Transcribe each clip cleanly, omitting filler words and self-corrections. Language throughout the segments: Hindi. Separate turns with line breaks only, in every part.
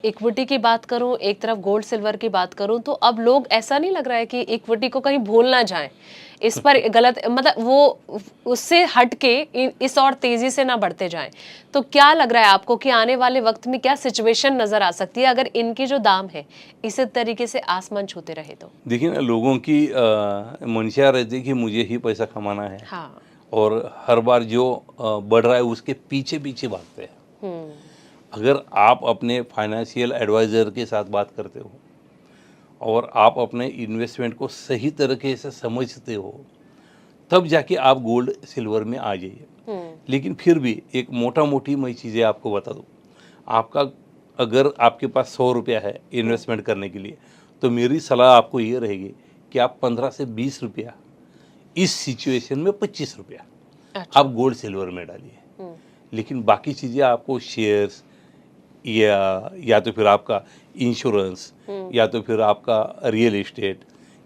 इक्विटी की बात करूं, एक तरफ गोल्ड सिल्वर की बात करूं, तो अब लोग ऐसा नहीं लग रहा है कि इक्विटी को कहीं भूल ना जाएं, इस पर गलत मतलब वो उससे हट के इस और तेजी से ना बढ़ते जाएं। तो क्या लग रहा है आपको कि आने वाले वक्त में क्या सिचुएशन नजर आ सकती है अगर इनकी जो दाम है इसी तरीके से आसमान छूते रहे तो?
देखिए ना, लोगों की मंशा रहती है कि मुझे ही पैसा कमाना है।
हाँ।
और हर बार जो बढ़ रहा है उसके पीछे पीछे भागते हैं।
हम्म।
अगर आप अपने फाइनेंशियल एडवाइज़र के साथ बात करते हो और आप अपने इन्वेस्टमेंट को सही तरीके से समझते हो, तब जाके आप गोल्ड सिल्वर में आ जाइए।
हम्म।
लेकिन फिर भी एक मोटा मोटी मैं चीज़ें आपको बता दूँ, आपका अगर आपके पास 100 रुपया है
हम्म।
इन्वेस्टमेंट करने के लिए, तो मेरी सलाह आपको ये रहेगी कि आप 15 से 20 रुपया, इस सिचुएशन में 25 रुपया
अच्छा।
आप गोल्ड सिल्वर में डालिए।
हम्म।
लेकिन बाकी चीज़ें आपको शेयर्स या तो फिर आपका इंश्योरेंस,
हम्म।
या तो फिर आपका रियल एस्टेट,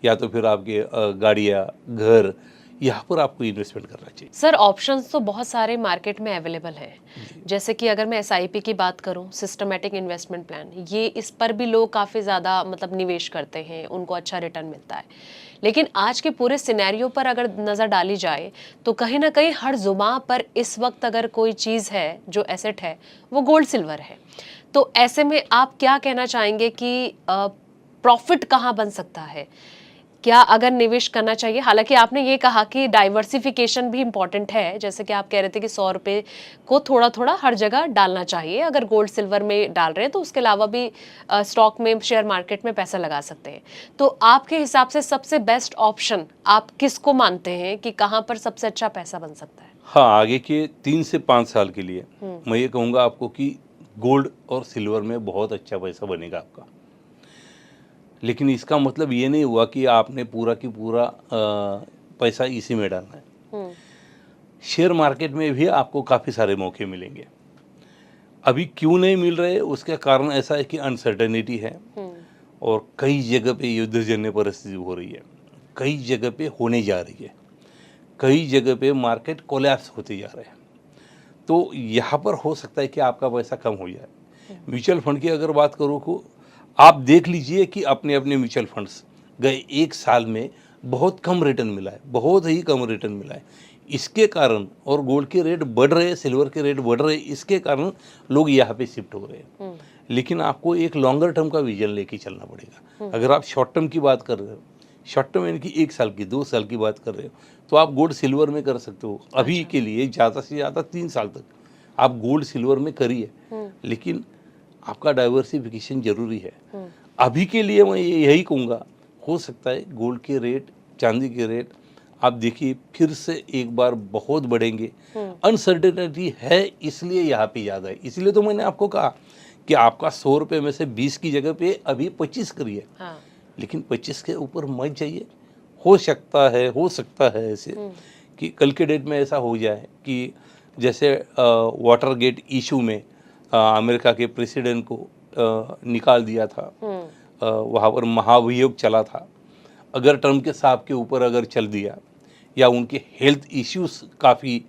या तो फिर आपके गाड़ियाँ, घर, यहाँ पर आपको इन्वेस्टमेंट करना चाहिए।
सर ऑप्शंस तो बहुत सारे मार्केट में अवेलेबल हैं।
जी।
जैसे कि अगर मैं एसआईपी की बात करूं, सिस्टमैटिक इन्वेस्टमेंट प्लान, ये इस पर भी लोग काफ़ी ज़्यादा मतलब निवेश करते हैं, उनको अच्छा रिटर्न मिलता है। लेकिन आज के पूरे सिनेरियो पर अगर नज़र डाली जाए तो कहीं ना कहीं हर जुबां पर इस वक्त अगर कोई चीज़ है जो एसेट है वो गोल्ड सिल्वर है। तो ऐसे में आप क्या कहना चाहेंगे कि प्रॉफिट कहाँ बन सकता है? क्या अगर निवेश करना चाहिए, हालांकि आपने ये कहा कि डाइवर्सिफिकेशन भी इंपॉर्टेंट है, जैसे कि आप कह रहे थे कि 100 रुपए को थोड़ा थोड़ा हर जगह डालना चाहिए, अगर गोल्ड सिल्वर में डाल रहे हैं तो उसके अलावा भी स्टॉक में, शेयर मार्केट में पैसा लगा सकते हैं। तो आपके हिसाब से सबसे बेस्ट ऑप्शन आप किसको मानते हैं कि कहाँ पर सबसे अच्छा पैसा बन सकता है?
हाँ, आगे के 3 से 5 साल के लिए
हम्म।
मैं ये कहूँगा आपको कि गोल्ड और सिल्वर में बहुत अच्छा पैसा बनेगा आपका। लेकिन इसका मतलब ये नहीं हुआ कि आपने पूरा की पूरा पैसा इसी में डालना है।
हम्म।
शेयर मार्केट में भी आपको काफ़ी सारे मौके मिलेंगे। अभी क्यों नहीं मिल रहे, उसका कारण ऐसा है कि अनसर्टेनिटी है
हम्म।
और कई जगह पे युद्धजन्य परिस्थिति हो रही है, कई जगह पे होने जा रही है, कई जगह पे मार्केट कोलैप्स होते जा रहे हैं। तो यहाँ पर हो सकता है कि आपका पैसा कम हो जाए। म्यूचुअल फंड की अगर बात करूँ को, आप देख लीजिए कि अपने अपने म्यूचुअल फंड्स गए 1 साल में बहुत कम रिटर्न मिला है, बहुत ही कम रिटर्न मिला है। इसके कारण, और गोल्ड के रेट बढ़ रहे हैं, सिल्वर के रेट बढ़ रहे हैं, इसके कारण लोग यहाँ पे शिफ्ट हो रहे हैं। लेकिन आपको एक लॉन्गर टर्म का विजन लेके चलना पड़ेगा। अगर आप शॉर्ट टर्म की बात कर रहे हो, शॉर्ट टर्म यानी कि 1 साल की, 2 साल की बात कर रहे हो, तो आप गोल्ड सिल्वर में कर सकते हो। अभी
अच्छा।
के लिए ज़्यादा से ज़्यादा 3 साल तक आप गोल्ड सिल्वर में करिए। लेकिन आपका डाइवर्सिफिकेशन ज़रूरी है। अभी के लिए मैं यही कहूँगा, हो सकता है गोल्ड के रेट, चांदी के रेट आप देखिए फिर से एक बार बहुत बढ़ेंगे। अनसर्टेनिटी है, इसलिए यहाँ पे ज़्यादा है। इसलिए तो मैंने आपको कहा कि आपका 100 रुपये में से 20 की जगह पे अभी 25 करिए।
हाँ।
लेकिन 25 के ऊपर मत जाइए। हो सकता है ऐसे कि कल के डेट में ऐसा हो जाए कि जैसे वाटर गेट इशू में अमेरिका के प्रेसिडेंट को निकाल दिया था, वहाँ पर महाभियोग चला था। अगर ट्रम्प के साहब के ऊपर अगर चल दिया, या उनके हेल्थ इश्यूज काफ़ी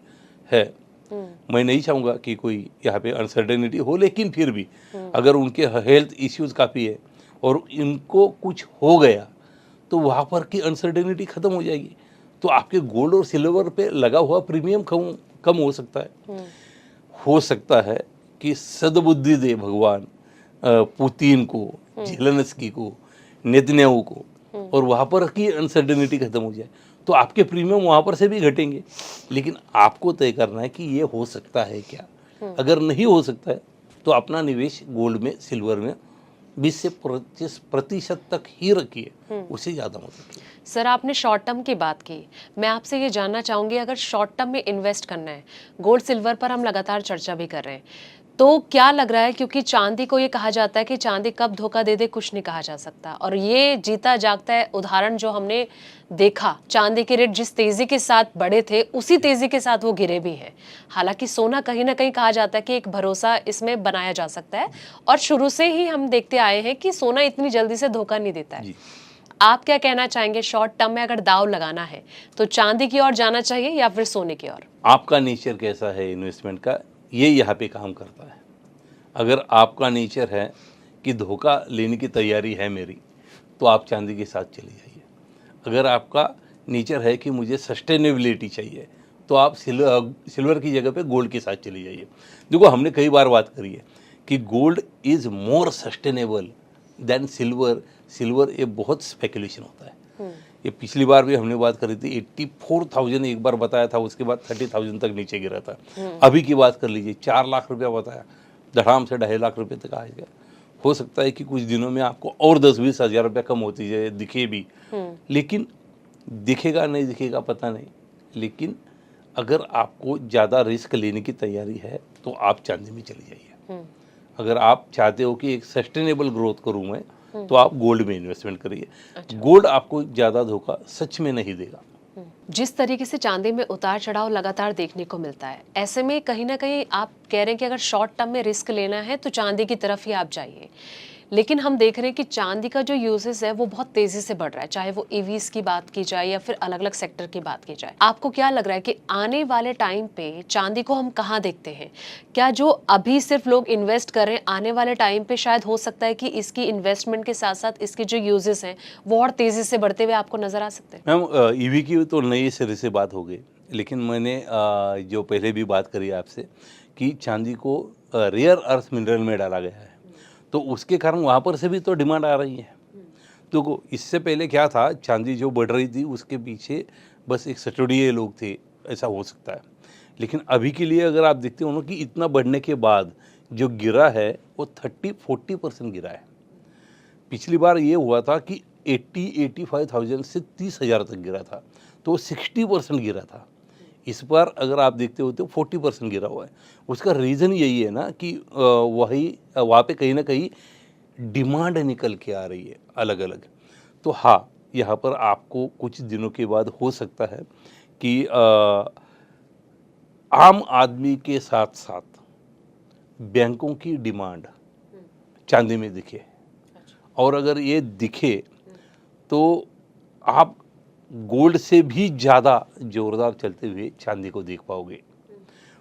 है, मैं नहीं चाहूँगा कि कोई यहाँ पे अनसर्टेनिटी हो, लेकिन फिर भी अगर उनके हेल्थ इश्यूज काफ़ी है और इनको कुछ हो गया, तो वहाँ पर की अनसर्टेनिटी ख़त्म हो जाएगी। तो आपके गोल्ड और सिल्वर पे लगा हुआ प्रीमियम कम कम हो सकता है। हो सकता है कि सद्बुद्धि दे भगवान पुतिन को, जेलेंस्की को, नेतन्याहू को, और वहाँ पर की अनसर्टेनिटी खत्म हो जाए, तो आपके प्रीमियम वहाँ पर से भी घटेंगे। लेकिन आपको तय करना है कि ये हो सकता है क्या। अगर नहीं हो सकता है तो अपना निवेश गोल्ड में, सिल्वर में 20 से 25% तक ही रखिए, उससे ज़्यादा मत रखिए।
सर आपने शॉर्ट टर्म की बात की, मैं आपसे ये जानना चाहूंगी, अगर शॉर्ट टर्म में इन्वेस्ट करना है, गोल्ड सिल्वर पर हम लगातार चर्चा भी कर रहे हैं, तो क्या लग रहा है, क्योंकि चांदी को ये कहा जाता है कि चांदी कब धोखा दे दे कुछ नहीं कहा जा सकता, और ये जीता जागता है उदाहरण जो हमने देखा, चांदी के रेट जिस तेजी के साथ बढ़े थे उसी तेजी के साथ वो गिरे भी हैं। हालांकि सोना कहीं ना कहीं कहा जाता है कि एक भरोसा इसमें बनाया जा सकता है, और शुरू से ही हम देखते आए हैं कि सोना इतनी जल्दी से धोखा नहीं देता है।
जी।
आप क्या कहना चाहेंगे, शॉर्ट टर्म में अगर दाव लगाना है तो चांदी की ओर जाना चाहिए या फिर सोने की ओर?
आपका नेचर कैसा है इन्वेस्टमेंट का, ये यहाँ पे काम करता है। अगर आपका नेचर है कि धोखा लेने की तैयारी है मेरी, तो आप चांदी के साथ चले जाइए। अगर आपका नेचर है कि मुझे सस्टेनेबिलिटी चाहिए, तो आप सिल्वर की जगह पे गोल्ड के साथ चले जाइए। देखो, हमने कई बार बात करी है कि gold is more sustainable than silver. Silver ये बहुत स्पेकुलेशन होता है। ये पिछली बार भी हमने बात करी थी, 84,000 एक बार बताया था, उसके बाद 30,000 तक नीचे गिरा था। अभी की बात कर लीजिए, 4 लाख रुपया बताया, धड़ाम से 2.5 लाख रुपये तक आ गया। हो सकता है कि कुछ दिनों में आपको और 10-20 हज़ार रुपया कम होती जाए, दिखे भी, लेकिन दिखेगा नहीं दिखेगा पता नहीं। लेकिन अगर आपको ज़्यादा रिस्क लेने की तैयारी है तो आप चांदी में चली जाइए। अगर आप चाहते हो कि एक सस्टेनेबल ग्रोथ करूँ मैं, तो आप गोल्ड में इन्वेस्टमेंट करिए। गोल्ड आपको ज़्यादा धोखा सच में नहीं देगा।
जिस तरीके से चांदी में उतार चढ़ाव लगातार देखने को मिलता है, ऐसे में कहीं ना कहीं आप कह रहे हैं कि अगर शॉर्ट टर्म में रिस्क लेना है तो चांदी की तरफ ही आप जाइए। लेकिन हम देख रहे हैं कि चांदी का जो यूजेस है वो बहुत तेजी से बढ़ रहा है, चाहे वो ईवीज की बात की जाए या फिर अलग अलग सेक्टर की बात की जाए। आपको क्या लग रहा है कि आने वाले टाइम पे चांदी को हम कहाँ देखते हैं? क्या जो अभी सिर्फ लोग इन्वेस्ट कर रहे हैं, आने वाले टाइम पे शायद हो सकता है कि इसकी इन्वेस्टमेंट के साथ साथ इसके जो यूजेस हैं वो और तेजी से बढ़ते हुए आपको नजर आ सकते हैं?
मैम, ईवी की तो नई सिरे से बात हो गई, लेकिन मैंने जो पहले भी बात करी आपसे कि चांदी को रेयर अर्थ मिनरल में डाला गया है, तो उसके कारण वहाँ पर से भी तो डिमांड आ रही है। तो इससे पहले क्या था, चांदी जो बढ़ रही थी उसके पीछे बस एक सटोडिये लोग थे, ऐसा हो सकता है। लेकिन अभी के लिए अगर आप देखते हो ना कि इतना बढ़ने के बाद जो गिरा है वो 30-40% गिरा है। पिछली बार ये हुआ था कि 85,000 से 30,000 तक गिरा था, तो 60% गिरा था। इस बार अगर आप देखते हो तो 40% गिरा हुआ है। उसका रीज़न यही है ना कि वहाँ पे कहीं ना कहीं डिमांड निकल के आ रही है अलग अलग। तो हाँ, यहाँ पर आपको कुछ दिनों के बाद हो सकता है कि आम आदमी के साथ साथ बैंकों की डिमांड चांदी में दिखे, और अगर ये दिखे तो आप गोल्ड से भी ज़्यादा जोरदार चलते हुए चांदी को देख पाओगे।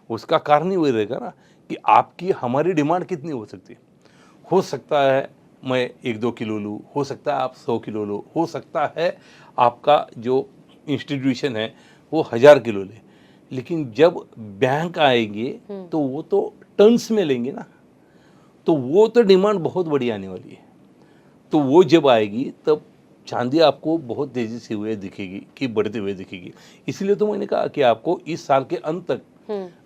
उसका कारण ही वही रहेगा ना कि आपकी हमारी डिमांड कितनी हो सकती है। हो सकता है मैं 1-2 किलो लूँ, हो सकता है आप 100 किलो लो, हो सकता है आपका जो इंस्टीट्यूशन है वो 1000 किलो ले, लेकिन जब बैंक आएंगे तो वो तो टन्स में लेंगे ना, तो वो तो डिमांड बहुत बड़ी आने वाली है। तो वो जब आएगी तब चांदी आपको बहुत तेज़ी से हुए दिखेगी कि बढ़ते हुए दिखेगी। इसलिए तो मैंने कहा कि आपको इस साल के अंत तक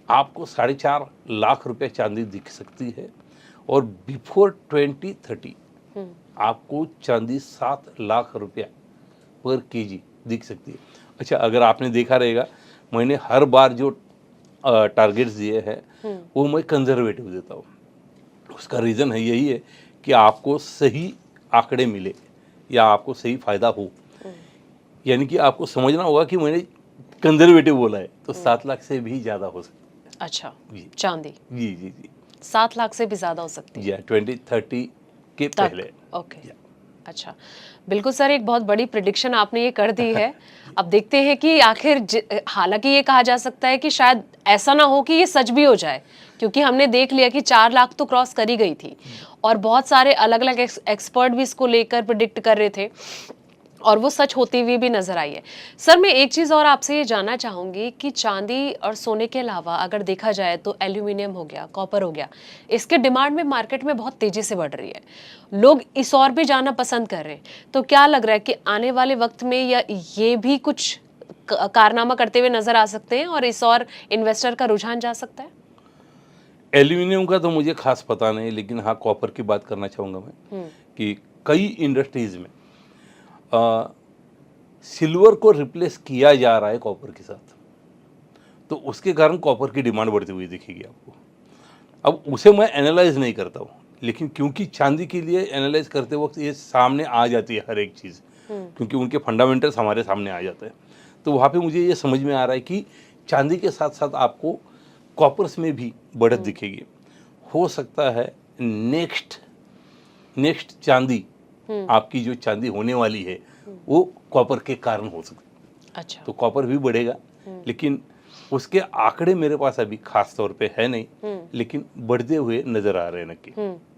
आपको 4.5 लाख रुपए चांदी दिख सकती है, और बिफोर 2030 आपको चांदी 7 लाख रुपया पर केजी दिख सकती है। अच्छा, अगर आपने देखा रहेगा, मैंने हर बार जो टारगेट्स दिए हैं वो मैं कंजर्वेटिव देता हूँ। उसका रीज़न है यही है कि आपको सही आंकड़े मिले या आपको सही फ़ायदा हो। यानी कि आपको समझना होगा कि मैंने कंजर्वेटिव बोला है, तो 7 लाख से भी ज़्यादा हो सकता है।
अच्छा,
जी
चांदी
जी जी जी
7 लाख से भी ज्यादा हो सकती है
या 2030 के
तक?
पहले।
ओके, अच्छा, बिल्कुल सर, एक बहुत बड़ी प्रिडिक्शन आपने ये कर दी है। अब देखते हैं कि आखिर हालांकि ये कहा जा सकता है कि शायद ऐसा ना हो कि ये सच भी हो जाए, क्योंकि हमने देख लिया कि 4 लाख तो क्रॉस करी गई थी और बहुत सारे अलग अलग एक्सपर्ट भी इसको लेकर प्रिडिक्ट कर रहे थे और वो सच होती हुई भी नजर आई है। सर, मैं एक चीज़ और आपसे ये जानना चाहूँगी कि चांदी और सोने के अलावा अगर देखा जाए तो एल्यूमिनियम हो गया, कॉपर हो गया, इसके डिमांड में मार्केट में बहुत तेज़ी से बढ़ रही है। लोग इस ओर भी जाना पसंद कर रहे हैं। तो क्या लग रहा है कि आने वाले वक्त में या ये भी कुछ कारनामा करते हुए नजर आ सकते हैं और इस ओर इन्वेस्टर का रुझान जा सकता है?
एल्यूमिनियम का तो मुझे खास पता नहीं, लेकिन हाँ, कॉपर की बात करना चाहूँगा मैं कि कई इंडस्ट्रीज़ में सिल्वर को रिप्लेस किया जा रहा है कॉपर के साथ, तो उसके कारण कॉपर की डिमांड बढ़ती हुई दिखेगी आपको। अब उसे मैं एनालाइज नहीं करता हूँ, लेकिन क्योंकि चांदी के लिए एनालाइज करते वक्त ये सामने आ जाती है हर एक चीज़, क्योंकि उनके फंडामेंटल्स हमारे सामने आ जाते हैं, तो वहाँ पे मुझे ये समझ में आ रहा है कि चांदी के साथ साथ आपको कॉपर्स में भी बढ़त दिखेगी। हो सकता है नेक्स्ट चांदी, आपकी जो चांदी होने वाली है वो कॉपर के कारण हो सकती है।
अच्छा,
तो कॉपर भी बढ़ेगा, लेकिन उसके आंकड़े मेरे पास अभी खास तौर पे है नहीं, लेकिन बढ़ते हुए नजर आ रहे हैं नक्की।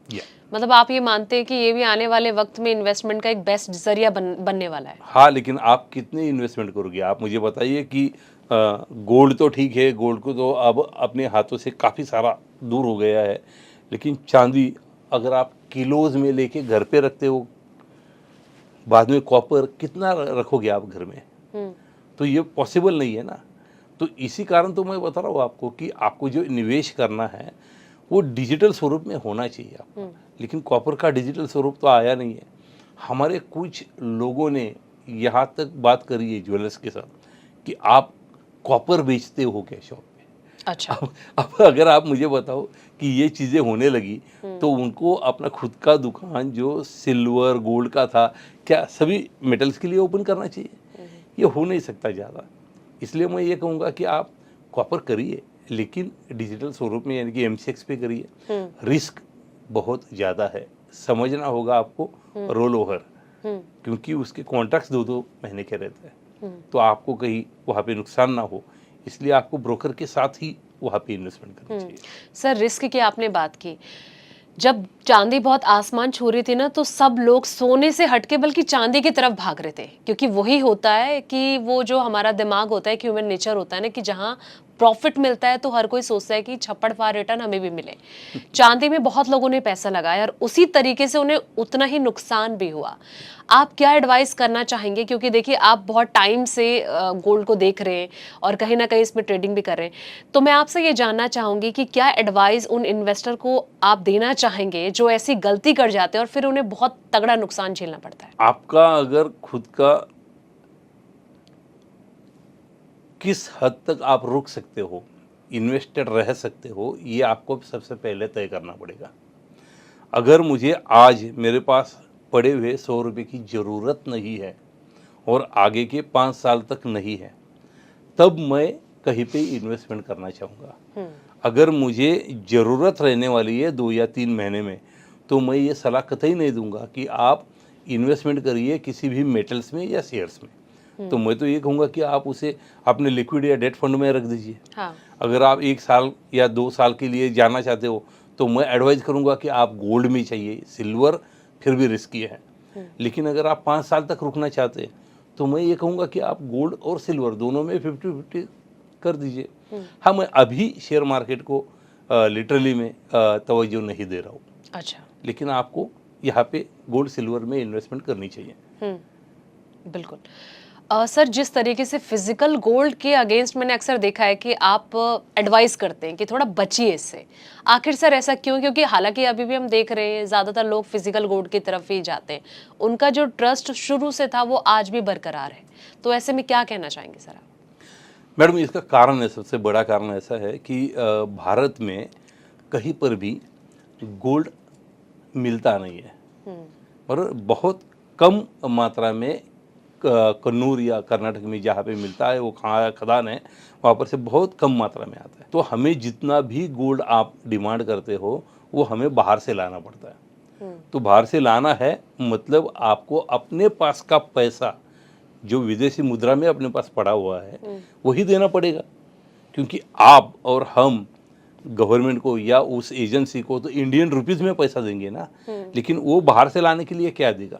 या
मतलब आप ये मानते हैं कि ये भी आने वाले वक्त में इन्वेस्टमेंट का एक बेस्ट जरिया बनने वाला है?
हाँ, लेकिन आप कितने इन्वेस्टमेंट करोगे? आप मुझे बताइए कि गोल्ड तो ठीक है, गोल्ड को तो अब अपने हाथों से काफ़ी सारा दूर हो गया है, लेकिन चांदी अगर आप किलोज़ में लेके घर पे रखते हो, बाद में कॉपर कितना रखोगे आप घर में?
हम्म।
तो ये पॉसिबल नहीं है ना। तो इसी कारण तो मैं बता रहा हूँ आपको कि आपको जो निवेश करना है वो डिजिटल स्वरूप में होना चाहिए आपका। लेकिन कॉपर का डिजिटल स्वरूप तो आया नहीं है। हमारे कुछ लोगों ने यहाँ तक बात करी है ज्वेलर्स के साथ कि आप कॉपर बेचते हो क्या शॉप में?
अच्छा।
अब अगर आप मुझे बताओ कि ये चीज़ें होने लगी तो उनको अपना खुद का दुकान जो सिल्वर गोल्ड का था, क्या सभी मेटल्स के लिए ओपन करना चाहिए? ये हो नहीं सकता ज़्यादा। इसलिए मैं ये कहूँगा कि आप कॉपर करिए, लेकिन डिजिटल स्वरूप में, यानी कि एमसीएक्स पे करिए। रिस्क बहुत ज़्यादा है, समझना होगा आपको। रोल ओवर, क्योंकि उसके कॉन्ट्रैक्ट्स 2-2 महीने के रहते हैं, तो आपको कहीं वहाँ पे नुकसान ना हो, इसलिए आपको ब्रोकर के साथ ही वहाँ पे इन्वेस्टमेंट करनी चाहिए।
सर, रिस्क की आपने बात की। जब चांदी बहुत आसमान छू रही थी ना, तो सब लोग सोने से हटके बल्कि चांदी की तरफ भाग रहे थे, क्योंकि वही होता है कि वो जो हमारा दिमाग होता है, कि ह्यूमन नेचर होता है ना, कि जहाँ प्रॉफिट मिलता है तो हर कोई सोचता है कि छप्पड़ फाड़ रिटर्न हमें भी मिले। चांदी में बहुत लोगों ने पैसा लगाया और उसी तरीके से उन्हें उतना ही नुकसान भी हुआ। आप क्या एडवाइस करना चाहेंगे, क्योंकि देखिए आप बहुत टाइम से गोल्ड को देख रहे हैं और कहीं ना कहीं इसमें ट्रेडिंग भी कर रहे हैं, तो मैं आपसे ये जानना चाहूंगी कि क्या एडवाइस उन इन्वेस्टर को आप देना चाहेंगे जो ऐसी गलती कर जाते हैं और फिर उन्हें बहुत तगड़ा नुकसान झेलना पड़ता है?
आपका अगर खुद का किस हद तक आप रुक सकते हो, इन्वेस्टेड रह सकते हो, ये आपको सबसे पहले तय करना पड़ेगा। अगर मुझे आज मेरे पास पड़े हुए 100 रुपये की ज़रूरत नहीं है और आगे के 5 साल तक नहीं है, तब मैं कहीं पे इन्वेस्टमेंट करना चाहूँगा। अगर मुझे ज़रूरत रहने वाली है 2 या 3 महीने में, तो मैं ये सलाह कतई नहीं दूंगा कि आप इन्वेस्टमेंट करिए किसी भी मेटल्स में या शेयर्स में। तो मैं तो ये कहूँगा कि आप उसे अपने लिक्विड या डेट फंड में रख दीजिए।
हाँ।
अगर आप 1 साल या 2 साल के लिए जाना चाहते हो, तो मैं एडवाइस करूँगा कि आप गोल्ड में चाहिए। सिल्वर फिर भी रिस्की है, लेकिन अगर आप 5 साल तक रुकना चाहते हैं, तो मैं ये कहूँगा कि आप गोल्ड और सिल्वर दोनों में 50-50 कर दीजिए। हाँ, मैं अभी शेयर मार्केट को लिटरली में तवज्जो नहीं दे रहा हूँ,
अच्छा।
लेकिन आपको यहाँ पे गोल्ड सिल्वर में इन्वेस्टमेंट करनी चाहिए।
बिल्कुल। सर, जिस तरीके से फिजिकल गोल्ड के अगेंस्ट मैंने अक्सर देखा है कि आप एडवाइस करते हैं कि थोड़ा बचिए इससे, आखिर सर ऐसा क्यों? क्योंकि हालांकि अभी भी हम देख रहे हैं ज़्यादातर लोग फिजिकल गोल्ड की तरफ ही जाते हैं, उनका जो ट्रस्ट शुरू से था वो आज भी बरकरार है, तो ऐसे में क्या कहना चाहेंगे सर आप?
मैडम, इसका कारण है, सबसे बड़ा कारण ऐसा है कि भारत में कहीं पर भी गोल्ड मिलता नहीं है, और बहुत कम मात्रा में कन्नूर या कर्नाटक में जहाँ पे मिलता है, वो खदान है, वहाँ पर से बहुत कम मात्रा में आता है। तो हमें जितना भी गोल्ड आप डिमांड करते हो, वो हमें बाहर से लाना पड़ता है। तो बाहर से लाना है मतलब आपको अपने पास का पैसा जो विदेशी मुद्रा में अपने पास पड़ा हुआ है वही देना पड़ेगा, क्योंकि आप और हम गवर्नमेंट को या उस एजेंसी को तो इंडियन रुपीस में पैसा देंगे ना, लेकिन वो बाहर से लाने के लिए क्या देगा?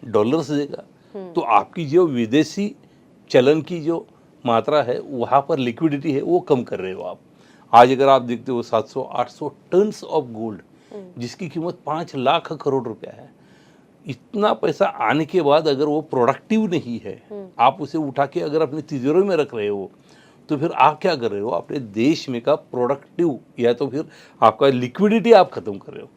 डॉलर्स देगा। तो आपकी जो विदेशी चलन की जो मात्रा है, वहाँ पर लिक्विडिटी है, वो कम कर रहे हो आप। आज अगर आप देखते हो 700-800 टन्स ऑफ गोल्ड, जिसकी कीमत 5 लाख करोड़ रुपया है, इतना पैसा आने के बाद अगर वो प्रोडक्टिव नहीं है, आप उसे उठा के अगर अपनी तिजोरी में रख रहे हो, तो फिर आप क्या कर रहे हो? अपने देश में का प्रोडक्टिव या तो फिर आपका लिक्विडिटी आप खत्म कर रहे हो।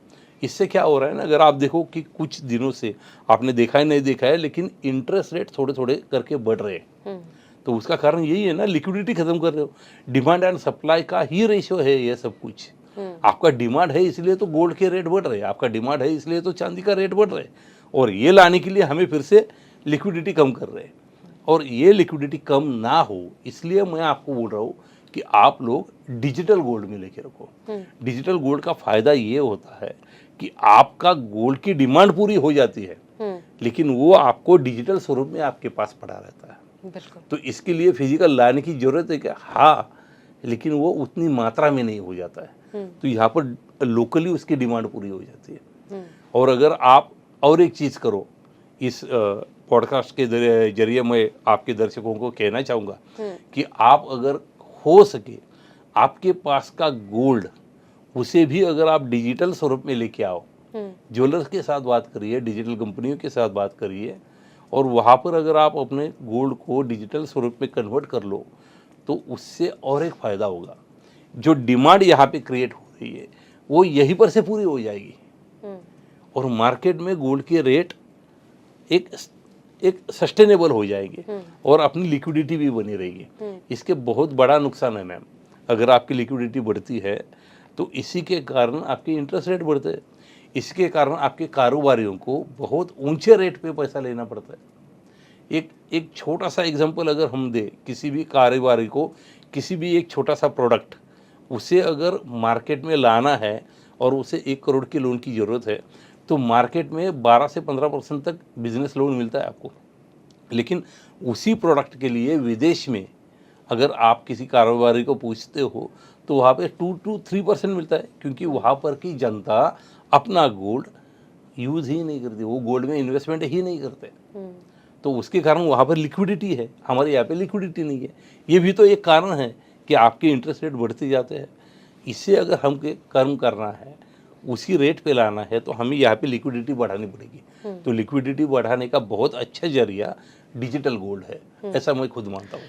इससे क्या हो रहा है ना, अगर आप देखो कि कुछ दिनों से आपने देखा है नहीं देखा है, लेकिन इंटरेस्ट रेट थोड़े थोड़े करके बढ़ रहे हैं, तो उसका कारण यही है ना, लिक्विडिटी खत्म कर रहे हो। डिमांड एंड सप्लाई का ही रेशियो है ये सब कुछ। आपका डिमांड है इसलिए तो गोल्ड के रेट बढ़ रहे हैं, आपका डिमांड है इसलिए तो चांदी का रेट बढ़ रहा है, और ये लाने के लिए हमें फिर से लिक्विडिटी कम कर रहे हैं। और ये लिक्विडिटी कम ना हो, इसलिए मैं आपको बोल रहा हूँ कि आप लोग डिजिटल गोल्ड में लेके रखो। डिजिटल गोल्ड का फायदा ये होता है कि आपका गोल्ड की डिमांड पूरी हो जाती है, लेकिन वो आपको डिजिटल स्वरूप में आपके पास पड़ा रहता है।
बिल्कुल।
तो इसके लिए फिजिकल लाने की जरूरत है क्या? हाँ, लेकिन वो उतनी मात्रा में नहीं हो जाता है। तो यहाँ पर लोकली उसकी डिमांड पूरी हो जाती है। और अगर आप और एक चीज़ करो, इस पॉडकास्ट के जरिए मैं आपके दर्शकों को कहना चाहूँगा कि आप अगर हो सके आपके पास का गोल्ड, उसे भी अगर आप डिजिटल स्वरूप में लेके आओ, ज्वेलर्स के साथ बात करिए, डिजिटल कंपनियों के साथ बात करिए, और वहाँ पर अगर आप अपने गोल्ड को डिजिटल स्वरूप में कन्वर्ट कर लो तो उससे और एक फ़ायदा होगा। जो डिमांड यहाँ पे क्रिएट हो रही है वो यहीं पर से पूरी हो जाएगी, और मार्केट में गोल्ड के रेट एक सस्टेनेबल हो जाएंगे और अपनी लिक्विडिटी भी बनी रहेगी। इसके बहुत बड़ा नुकसान है मैम, अगर आपकी लिक्विडिटी बढ़ती है तो इसी के कारण आपके इंटरेस्ट रेट बढ़ते हैं, इसके कारण आपके कारोबारियों को बहुत ऊंचे रेट पे पैसा लेना पड़ता है। एक छोटा सा एग्जांपल अगर हम दें, किसी भी कारोबारी को किसी भी एक छोटा सा प्रोडक्ट उसे अगर मार्केट में लाना है और उसे 1 करोड़ की लोन की ज़रूरत है तो मार्केट में 12 से 15% तक बिजनेस लोन मिलता है आपको। लेकिन उसी प्रोडक्ट के लिए विदेश में अगर आप किसी कारोबारी को पूछते हो तो वहाँ पे 2 to 3% मिलता है, क्योंकि वहाँ पर की जनता अपना गोल्ड यूज़ ही नहीं करती, वो गोल्ड में इन्वेस्टमेंट ही नहीं करते। तो उसके कारण वहाँ पर लिक्विडिटी है, हमारे यहाँ पे लिक्विडिटी नहीं है। ये भी तो एक कारण है कि आपके इंटरेस्ट रेट बढ़ते जाते हैं। इससे अगर हमको कर्म करना है, उसी रेट पे लाना है, तो हमें यहाँ पे लिक्विडिटी बढ़ानी पड़ेगी। तो लिक्विडिटी बढ़ाने का बहुत अच्छा जरिया डिजिटल गोल्ड है, ऐसा मैं खुद मानता हूँ।